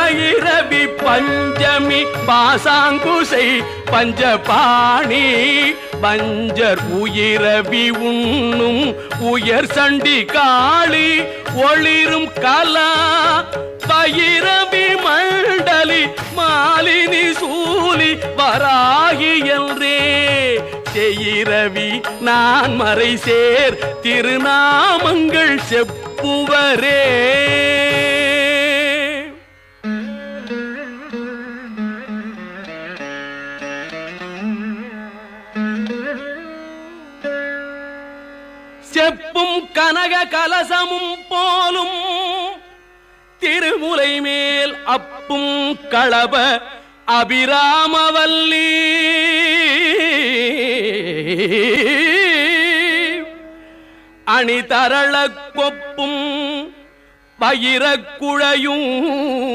பைரவி பஞ்சமி பாசாங்குசை பஞ்சபாணி puncture உயிரவி உண்ணும் உயர் சண்டி காளி ஒளிரும் கலா பைரவி மண்டலி மாலினி சூலி வராகி என்றே செய்ரவி நான் மறை சேர் திருநாமங்கள் செப்புவரே. செப்பும் கனக கலசமும் போலும் திருமுலை மேல் அப்பும் களப அபிராமவல்லி அணி தரள கொப்பும் பயிரக்குழையும்